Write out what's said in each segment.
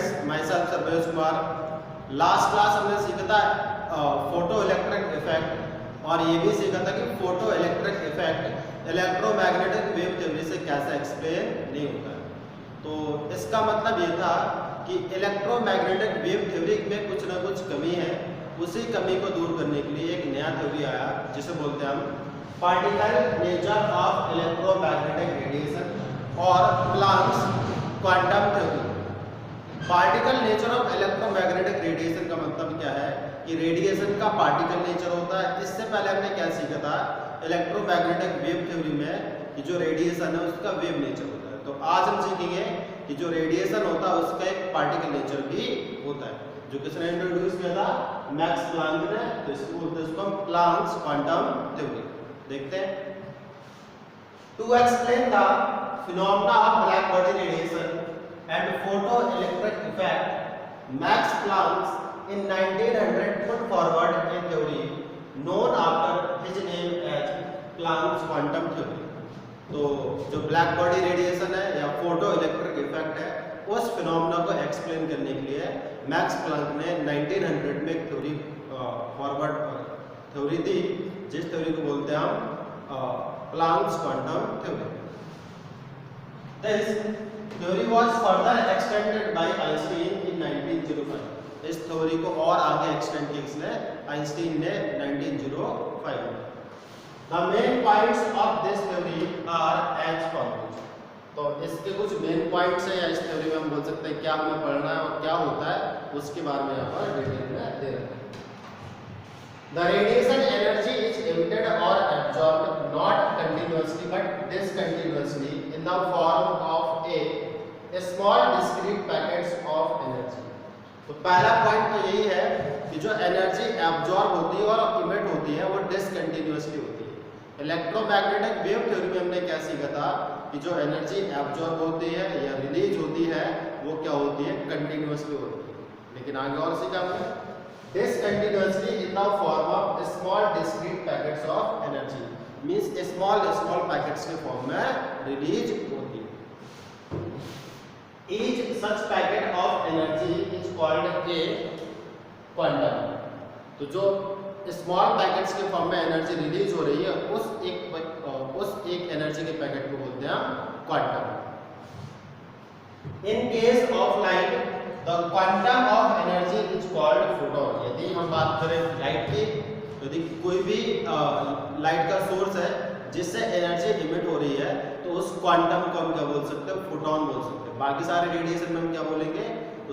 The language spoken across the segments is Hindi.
Friends, my self Sarvesh Kumar. Last class हमने सीखा था फोटो इलेक्ट्रिक इफेक्ट और ये भी सीखा था कि photo electric effect electromagnetic wave theory से कैसे एक्सप्लेन नहीं होता है। तो इसका मतलब ये था कि इलेक्ट्रोमैग्नेटिक वेव थ्योरी में कुछ ना कुछ कमी है, उसी कमी को दूर करने के लिए एक नया थ्योरी आया जिसे बोलते हैं हम particle nature of electromagnetic radiation और Planck's quantum theory. Particle nature of electromagnetic radiation का मतलब क्या है कि रेडिएशन का पार्टिकल नेचर होता है। इससे पहले हमने क्या सीखा था इलेक्ट्रोमैग्नेटिक वेव थ्योरी में कि जो रेडिएशन है उसका वेव नेचर होता है। तो आज हम सीखेंगे कि जो रेडिएशन होता है उसका एक पार्टिकल नेचर भी होता है, जो किसने इंट्रोड्यूस किया था, मैक्स प्लांक ने। तो इसको बोलते हैं इसको प्लांक्स क्वांटम थ्योरी। देखते हैं। To explain the phenomena of black body radiation and photoelectric effect, Max Planck in 1900 put forward a theory known after his name as Planck's quantum theory। तो जो ब्लैक बॉडी रेडिएशन है या फोटो इलेक्ट्रिक इफेक्ट है, उस फिनोमेना को एक्सप्लेन करने के लिए मैक्स प्लांक ने 1900 में एक थ्योरी फॉरवर्ड थ्योरी दी, जिस थ्योरी को बोलते हैं हम Planck's quantum theory. This theory was further extended by Einstein in 1905। इस थ्योरी को और आगे एक्सटेंड किया किसने, आइंस्टीन ने 1905 में। The main points of this theory are as follows। तो इसके कुछ मेन पॉइंट्स हैं या इस थ्योरी में हम बोल सकते हैं क्या हमें पढ़ना है और क्या होता है, उसके बारे में यहाँ पर डिटेल में दे रहे हैं। The radiation energy is emitted or absorbed not continuously but discontinuously in the form of a small discrete packets of energy। तो पहला पॉइंट तो यही है कि जो एनर्जी एब्जॉर्ब होती है और इमिट होती है वो डिसकंटिन्यूअसली होती है। इलेक्ट्रोमैग्नेटिक वेव थ्योरी में हमने क्या सीखा था कि जो एनर्जी एब्जॉर्ब होती है या रिलीज होती है वो क्या होती है, कंटिन्यूअसली होती है। लेकिन आगे और सीखा हमने discontinuously in the form of small discrete packets of energy, means small packets के फॉर्म में रिलीज होती है। Each such packet of energy is called a quantum। तो जो स्मॉल पैकेट्स के फॉर्म में एनर्जी रिलीज हो रही है उस एक एनर्जी के पैकेट को बोलते हैं quantum. In case of light The quantum of energy is called photon। यदि हम बात करें लाइट की, यदि कोई भी लाइट का सोर्स है जिससे एनर्जी इमिट हो रही है तो उस क्वांटम को हम क्या बोल सकते हैं, फोटोन बोल सकते हैं। बाकी सारे रेडिएशन में हम क्या बोलेंगे,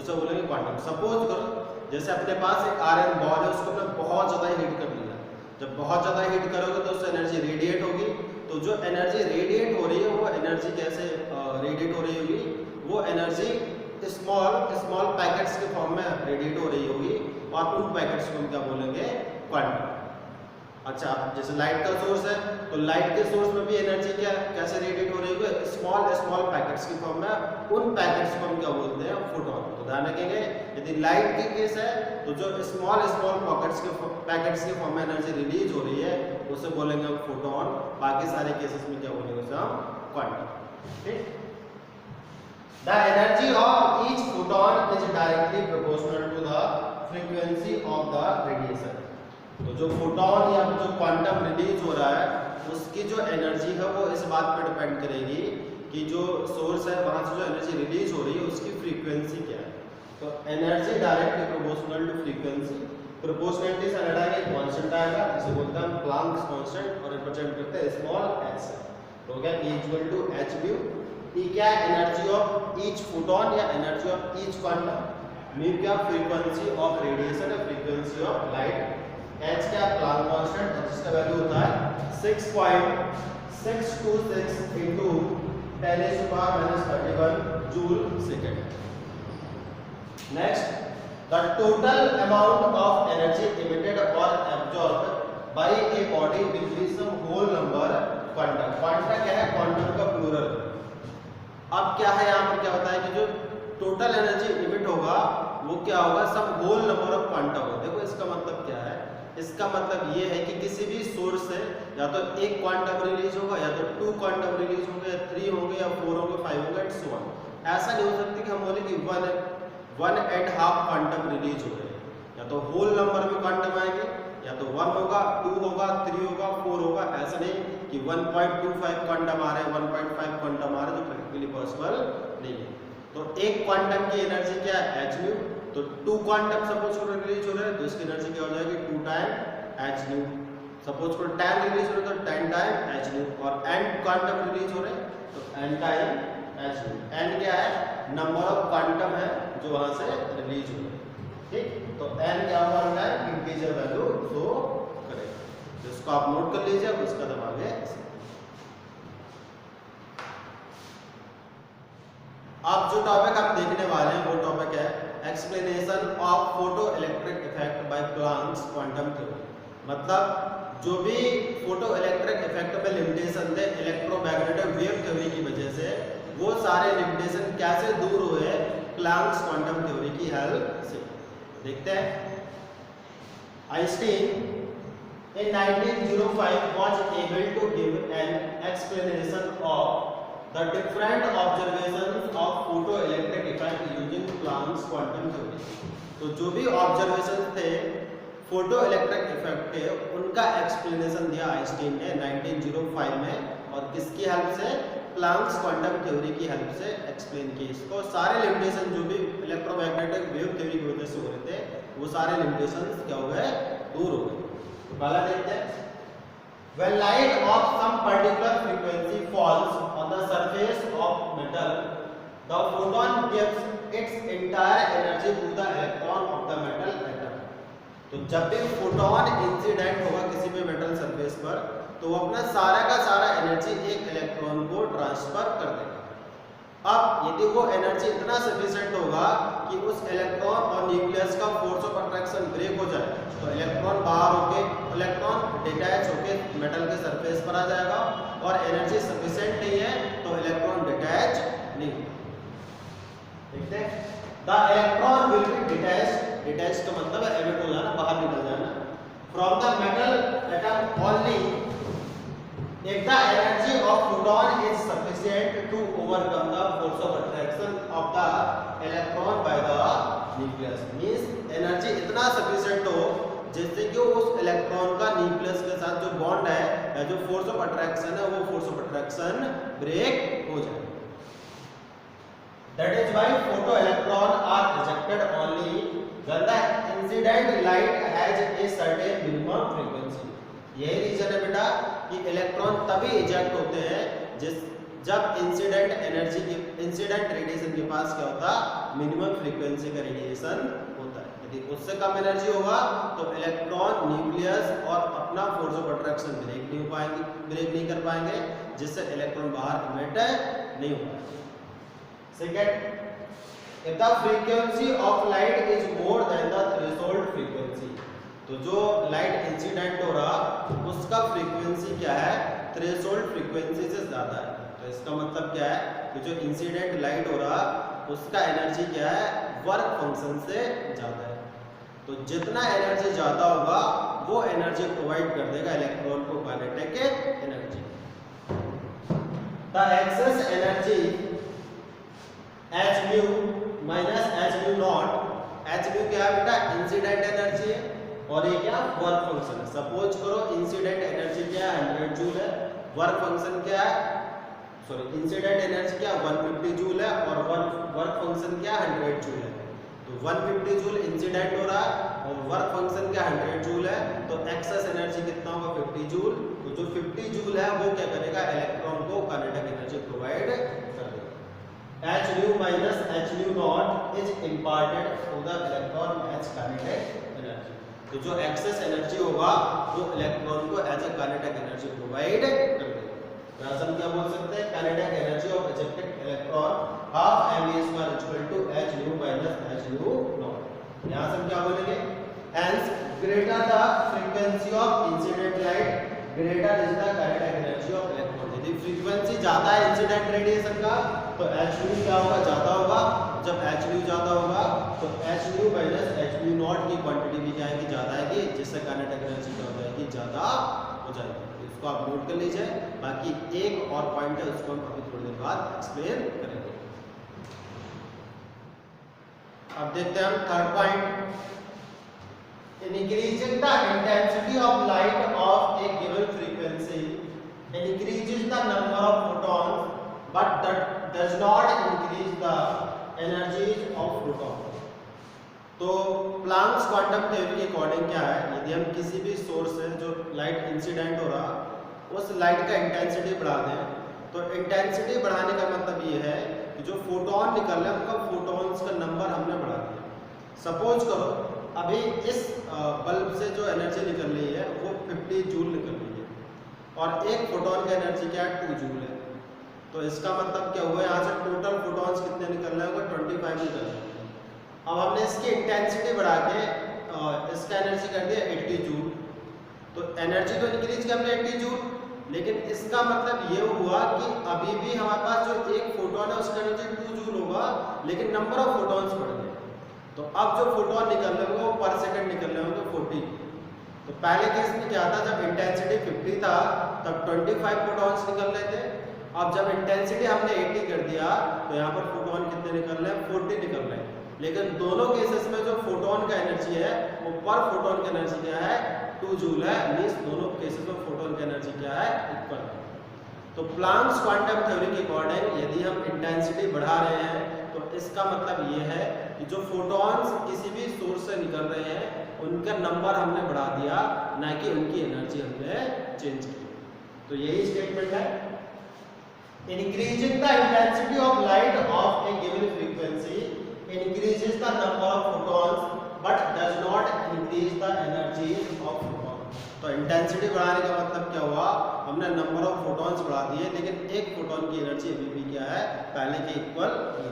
उसे बोलेंगे क्वांटम। सपोज करो जैसे अपने पास एक आयरन बॉल है, उसको हमने बहुत ज़्यादा हीट कर लिया। जब बहुत ज़्यादा हीट करोगे तो उससे एनर्जी रेडिएट होगी। तो जो एनर्जी रेडिएट हो रही है वो एनर्जी कैसे रेडिएट हो रही होगी, वो एनर्जी स्मॉल पैकेट्स के फॉर्म में रेडिएट हो रही होगी और उन पैकेट्स को हम क्या बोलेंगे, क्वांटम। अच्छा, जैसे लाइट का सोर्स है तो लाइट के सोर्स में भी एनर्जी कैसे रेडिएट हो रही होगी, स्मॉल पैकेट्स की फॉर्म में। उन पैकेट्स को हम क्या बोलते हैं, फोटोन। तो ध्यान रखेंगे यदि लाइट की केस है तो जो स्मॉल पैकेट्स के फॉर्म में एनर्जी रिलीज हो रही है उसे बोलेंगे हम फोटोन। बाकी सारे केसेस में क्या बोलेंगे, उसे हम क्वांटम। ठीक। The energy of each photon is directly proportional to the frequency of the radiation। तो जो फोटोन या जो क्वांटम रिलीज हो रहा है उसकी जो एनर्जी है वो इस बात पर डिपेंड करेगी कि जो सोर्स है वहां से जो एनर्जी रिलीज हो रही है उसकी फ्रीक्वेंसी क्या है। तो energy directly proportional to frequency. Proportionality से हटाएंगे कांस्टेंट आएगा, जिसे बोलते हैं प्लांक्स कांस्टेंट और रिप्रेजेंट करते हैं स्मॉल h से। तो क्या E equal to h mu. E क्या एनर्जी ऑफ ईच फोटोन या energy of each quantum. Mu क्या फ्रीक्वेंसी ऑफ रेडिएशन है, फ्रीक्वेंसी ऑफ लाइट। h क्या प्लांक कांस्टेंट जिसका वैल्यू होता है 6.626 into 10⁻³ joule second. Next, the total amount of energy emitted और absorbed by a body will be some whole number quanta. Quanta क्या है, क्वांटम का प्लूरल। अब क्या है यहाँ पर क्या होता है कि जो टोटल एनर्जी इमिट होगा वो क्या होगा, सब होल नंबर ऑफ क्वांटा होगा। देखो इसका मतलब क्या है, इसका मतलब ये है कि किसी भी सोर्स से या तो एक क्वांटम रिलीज होगा या तो 2 क्वांटम रिलीज होंगे या 3 होंगे या 4 होंगे 5 होंगे एंड सो ऑन। ऐसा नहीं हो सकता कि हम बोले कि 1 है 1.5 क्वांटम रिलीज हो रहे हैं। या तो होल नंबर में क्वांटम आएंगे, या तो 1 होगा, 2 होगा, 3 होगा, 4 होगा। ऐसा नहीं कि 1.25 क्वांटम आ रहे हैं, 1.5 क्वांटम आ रहे हैं, जो प्रैक्टिकली पॉसिबल नहीं है। तो एक क्वांटम की एनर्जी क्या है, h न्यू। तो 2 क्वांटम सपोज करो रिलीज हो रहे हैं, तो इसकी एनर्जी क्या हो जाएगी, 2 टाइम h न्यू। सपोज करो 10 रिलीज हो रहे हैं, तो 10 टाइम h न्यू। और n क्वांटम रिलीज हो रहे हैं, तो n time h new. n क्या है, नंबर ऑफ क्वांटम है जो वहां से रिलीज हो रहे हैं, ठीक। तो n क्या होगा, इंटीजर वैल्यू शो करेगा। जिसको आप नोट कर लीजिए, उसका दबाव है। अब जो टॉपिक आप देखने वाले हैं वो टॉपिक है explanation of photo electric effect bye Planck's quantum theory. मतलब जो भी फोटो इलेक्ट्रिक इफेक्ट में लिमिटेशन थे इलेक्ट्रोमैग्नेटिक वेव थ्योरी की वजह से, वो सारे लिमिटेशन कैसे दूर हुए प्लांक्स क्वांटम थ्योरी की हेल्प से। देखते हैं। Einstein in 1905 was able to give an explanation of the different observations of photoelectric effect using Planck's quantum theory। तो जो भी ऑब्जर्वेशन थे फोटो इलेक्ट्रिक इफेक्ट के, उनका एक्सप्लेनेशन दिया आइंस्टीन ने 1905 में। और किसकी हेल्प से, प्लांक्स क्वांटम थ्योरी की हेल्प से एक्सप्लेन की इसको। सारे लिमिटेशन जो भी इलेक्ट्रोमैग्नेटिक वेव थ्योरी की वजह से हो रहे थे, वो सारे लिमिटेशन क्या हो गए, दूर हो गए। तो पहला देखते हैं। When light of some particular frequency falls on the surface of metal, the photon gives its entire energy to the electron of the metal atom। तो जब भी फोटोन इंसिडेंट होगा किसी भी मेटल सरफेस पर, तो वो अपना सारा का सारा एनर्जी एक इलेक्ट्रॉन को ट्रांसफर कर देगा। अब यदि वो एनर्जी इतना सफिशिएंट होगा कि उस इलेक्ट्रॉन और न्यूक्लियस का फोर्स ऑफ अट्रैक्शन ब्रेक हो जाए, तो इलेक्ट्रॉन बाहर होके, इलेक्ट्रॉन डिटैच होके मेटल के सरफेस पर आ जाएगा। और एनर्जी सफिशिएंट नहीं है तो इलेक्ट्रॉन डिटैच नहीं होगा। देखते हैं। The electron will be detached. Detach का मतलब है एमिट हो जाना, बाहर निकल जाना, from the metal atom only if the energy of photon is sufficient to overcome the force of attraction of the electron by the nucleus। means energy इतना सफिशिएंट हो जिससे कि उस इलेक्ट्रॉन का न्यूक्लियस के साथ जो बॉन्ड है या जो फोर्स ऑफ अट्रैक्शन है, वो फोर्स ऑफ अट्रैक्शन ब्रेक हो जाए। That is why photo electron are ejected only when the incident light has a certain minimum frequency। यही रीजन है बेटा कि इलेक्ट्रॉन तभी इजेक्ट होते हैं जब इंसिडेंट एनर्जी की, इंसिडेंट रेडिएशन के पास क्या होता, मिनिमम फ्रीक्वेंसी का रेडिएशन होता है। यदि उससे कम एनर्जी होगा तो इलेक्ट्रॉन, न्यूक्लियस और अपना फोर्स ऑफ अट्रैक्शन ब्रेक नहीं कर पाएंगे, जिससे इलेक्ट्रॉन बाहर इमिट नहीं होगा। Second, if the frequency of light is more than the threshold frequency, तो जो लाइट इंसिडेंट हो रहा उसका फ्रीक्वेंसी क्या है, थ्रेशोल्ड फ्रीक्वेंसी से ज्यादा है। तो इसका मतलब क्या है कि जो इंसिडेंट लाइट हो रहा उसका एनर्जी क्या है, वर्क फंक्शन से ज्यादा है। तो जितना एनर्जी ज्यादा होगा वो एनर्जी प्रोवाइड कर देगा इलेक्ट्रॉन को kinetic energy. The excess energy h mu minus h mu naught। h mu क्या है बेटा, इंसिडेंट एनर्जी है, और ये क्या, वर्क फंक्शन है। सपोज करो इंसिडेंट एनर्जी क्या है, 100 जूल है, वर्क फंक्शन क्या है, सॉरी इंसिडेंट एनर्जी क्या 150 जूल है, और वर्क फंक्शन क्या 100 जूल है। तो 150 जूल इंसिडेंट हो रहा है और वर्क फंक्शन क्या 100 जूल है, तो एक्सेस एनर्जी कितना होगा 50 जूल। तो जो 50 जूल है वो क्या करेगा, इलेक्ट्रॉन को काइनेटिक एनर्जी प्रोवाइड कर देगा। h nu minus h nu naught is imparted to the electron as kinetic energy। तो जो एक्सेस एनर्जी होगा वो इलेक्ट्रॉन को as a kinetic energy provide कर देगा। यहाँ से हम क्या बोल सकते हैं, kinetic energy of ejected electron half mv² equal to h nu minus h nu naught। यहाँ से हम क्या बोलेंगे, hence greater the frequency of incident light greater is the kinetic energy of electron। यदि फ्रीक्वेंसी ज्यादा है इंसिडेंट रेडिएशन का तो h nu क्या होगा, ज्यादा होगा। जब h nu ज्यादा होगा तो h nu minus h nu naught की क्वांटिटी भी क्या आएगी, ज्यादा आएगी, जिससे काइनेटिक एनर्जी क्या हो जाएगी, ज्यादा हो जाएगी। इसको आप नोट कर लीजिए। बाकी एक और पॉइंट है उसको हम अभी थोड़ी देर बाद एक्सप्लेन करेंगे। अब देखते हैं हम third point, increasing the intensity of light of a given frequency increases the number of photons but that does not increase the energies of photon। तो प्लैंक्स क्वांटम थ्योरी के अकॉर्डिंग क्या है, यदि हम किसी भी सोर्स से जो लाइट इंसिडेंट हो रहा उस लाइट का इंटेंसिटी बढ़ा दें, तो इंटेंसिटी बढ़ाने का मतलब ये है कि जो फोटोन निकल रहे हैं उनका फोटोन्स का नंबर हमने बढ़ा दिया। सपोज करो अभी इस बल्ब से जो एनर्जी निकल रही है वो 50 जूल निकल रही है और एक फोटोन की एनर्जी क्या है 2 जूल है। तो इसका मतलब क्या हुआ, यहाँ से टोटल फोटोन्स कितने निकल रहे हैं, 25 निकल रहे हैं। अब हमने इसकी इंटेंसिटी बढ़ा के इसका एनर्जी कर दिया 80 जूल, तो एनर्जी तो इंक्रीज कर हमने 80 जूल, लेकिन इसका मतलब ये हुआ कि अभी भी हमारे पास जो एक फोटोन है उसका एनर्जी 2 जूल होगा, लेकिन नंबर ऑफ फोटोन्स बढ़ गए। तो अब जो फोटोन निकल रहे होंगे वो पर सेकंड निकल रहे होंगे 40। तो पहले केस में क्या था, जब इंटेंसिटी 50 था तब 25 फोटोन्स निकल रहे थे। अब जब इंटेंसिटी हमने 80 कर दिया तो यहाँ पर फोटोन कितने निकल रहे हैं, 40 निकल रहे हैं। लेकिन दोनों केसेस में जो फोटोन का एनर्जी है वो पर फोटोन की एनर्जी क्या है, 2 जूल है। मींस दोनों केसेस में फोटोन की एनर्जी क्या है, इक्वल है। तो प्लैंक्स क्वांटम थ्योरी के अकॉर्डिंग यदि हम इंटेंसिटी बढ़ा रहे हैं तो इसका मतलब ये है कि जो फोटॉन्स किसी भी सोर्स से निकल रहे हैं उनका नंबर हमने बढ़ा दिया, ना कि उनकी एनर्जी हमने चेंज की। तो यही स्टेटमेंट है, increasing the intensity of light of A given frequency increases the number of photons but does not increase the energy of photon। तो इंटेंसिटी बढ़ाने का मतलब क्या हुआ, हमने नंबर ऑफ फोटॉन्स बढ़ा दिए लेकिन एक फोटोन की एनर्जी अभी भी क्या है, पहले के इक्वल है।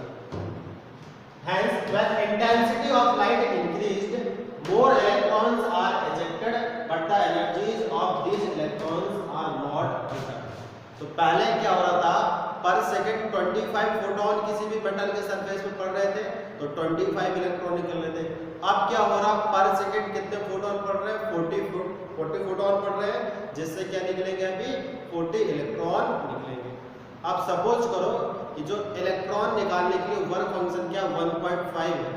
Hence when intensity of light increased, more electrons are ejected but the energies of these electrons are not altered। तो पहले क्या हो रहा था, पर सेकंड 25 फोटोन किसी भी मेटल के सरफेस पे पड़ रहे थे तो 25 इलेक्ट्रॉन निकल रहे थे। अब क्या हो रहा, पर सेकंड कितने फोटोन पड़ रहे हैं, 40 फोटोन पड़ रहे हैं, जिससे क्या निकलेंगे, अभी 40 इलेक्ट्रॉन निकलेंगे। अब सपोज करो कि जो इलेक्ट्रॉन निकालने के लिए वर्क फंक्शन क्या 1.5 है,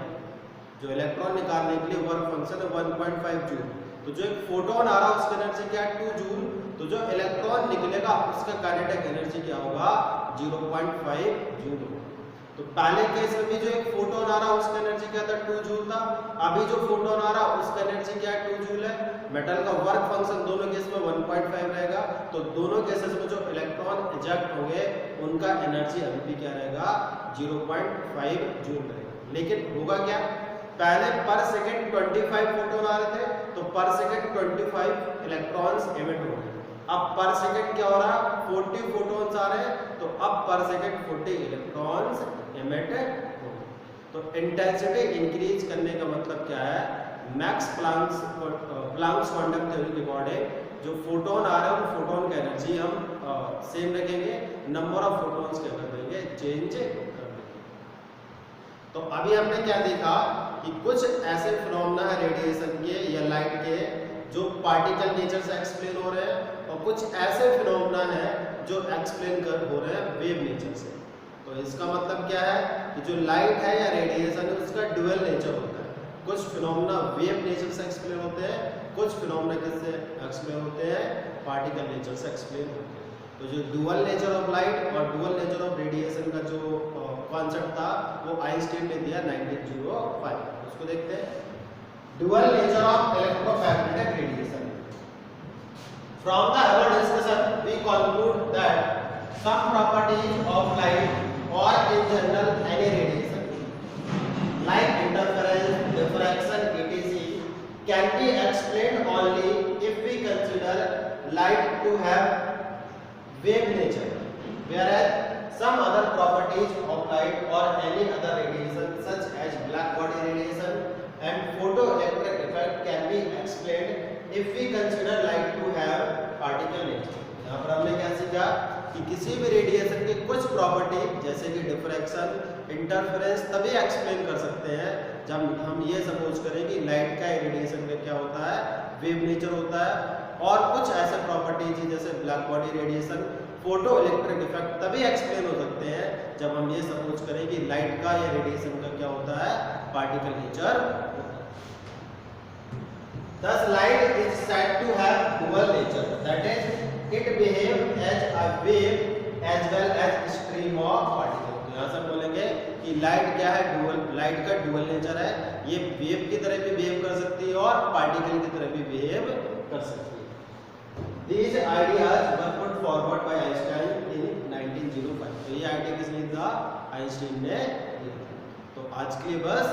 जो इलेक्ट्रॉन निकालने के लिए वर्क फंक्शन है 1.5 जूल। तो जो एक फोटोन आ रहा है उसकी एनर्जी क्या है 2 जूल, तो जो इलेक्ट्रॉन निकलेगा उसका काइनेटिक एनर्जी क्या होगा 0.5 जूल होगा। तो पहले केस में भी जो एक फोटोन आ रहा है उसका एनर्जी क्या था 2 जूल था, अभी जो फोटोन आ रहा है उसका एनर्जी क्या है 2 जूल है। मेटल का वर्क फंक्शन दोनों केस में 1.5 रहेगा, तो दोनों केसेस में जो इलेक्ट्रॉन इजेक्ट होंगे उनका एनर्जी अभी भी क्या रहेगा 0.5 जूल रहेगा। लेकिन होगा क्या, पहले पर सेकंड 25 फोटोन आ रहे थे तो पर सेकंड 25 इलेक्ट्रॉन्स एमिट हो गए। अब पर सेकंड क्या हो रहा है 40 फोटोन्स आ रहे हैं, तो अब पर सेकंड 40 इलेक्ट्रॉन्स एमिट हो गए। तो इंटेंसिटी इंक्रीज करने का मतलब क्या है, मैक्स प्लैंक्स क्वांटम थ्योरी के अकॉर्डिंग जो फोटोन आ रहे हैं उन फोटोन का एनर्जी हम सेम रखेंगे, नंबर ऑफ फोटोन्स क्या कर देंगे, चेंज कर देंगे। तो अभी हमने क्या देखा कि कुछ ऐसे फिनोमेना है रेडिएशन के या लाइट के जो पार्टिकल नेचर से एक्सप्लेन हो रहे हैं, और कुछ ऐसे फिनोमेना है जो एक्सप्लेन हो रहे हैं वेव नेचर से। तो इसका मतलब क्या है कि जो लाइट है या रेडिएशन है उसका ड्यूअल नेचर होता है। कुछ फिनोमेना वेव नेचर से एक्सप्लेन होते हैं, कुछ फिनोमेना किससे एक्सप्लेन होते हैं, पार्टिकल नेचर से एक्सप्लेन होते हैं। तो जो ड्यूअल नेचर ऑफ लाइट और ड्यूअल नेचर ऑफ रेडिएशन का जो कॉन्सेप्ट था वो आइंस्टाइन ने दिया 1905। उसको देखते हैं। Dual nature of electromagnetic radiation. From the above discussion, we conclude that some properties of light or in general any radiation, like interference, diffraction, etc., can be explained only if we consider light to have wave nature, whereas some other properties of light or any other radiation, such as black body radiation and photoelectric effect, can be explained if we consider light to have particle nature। यहाँ पर हमने क्या सीखा कि किसी भी रेडिएशन के कुछ प्रॉपर्टी जैसे कि डिफ्रैक्शन, इंटरफेरेंस तभी एक्सप्लेन कर सकते हैं जब हम ये सपोज करें कि लाइट का रेडिएशन का क्या होता है, वेव नेचर होता है। और कुछ ऐसे प्रॉपर्टीज जैसे black body radiation, photo electric effect तभी एक्सप्लेन हो सकते हैं जब हम ये सपोज करें कि लाइट का या रेडिएशन का क्या होता है, पार्टिकल नेचर होता है। Thus light is said to have dual nature, that is it behave as a wave as well as stream of particle। तो यहाँ से हम बोलेंगे कि लाइट क्या है, डुअल, लाइट का डुअल नेचर है, ये वेव की तरह भी बिहेव कर सकती है और पार्टिकल की तरह भी बिहेव कर सकती है। These ideas were put forward by Einstein in 1905। तो ये आइडिया किसने दिया? आइंस्टाइन ने दिया। तो आज के लिए बस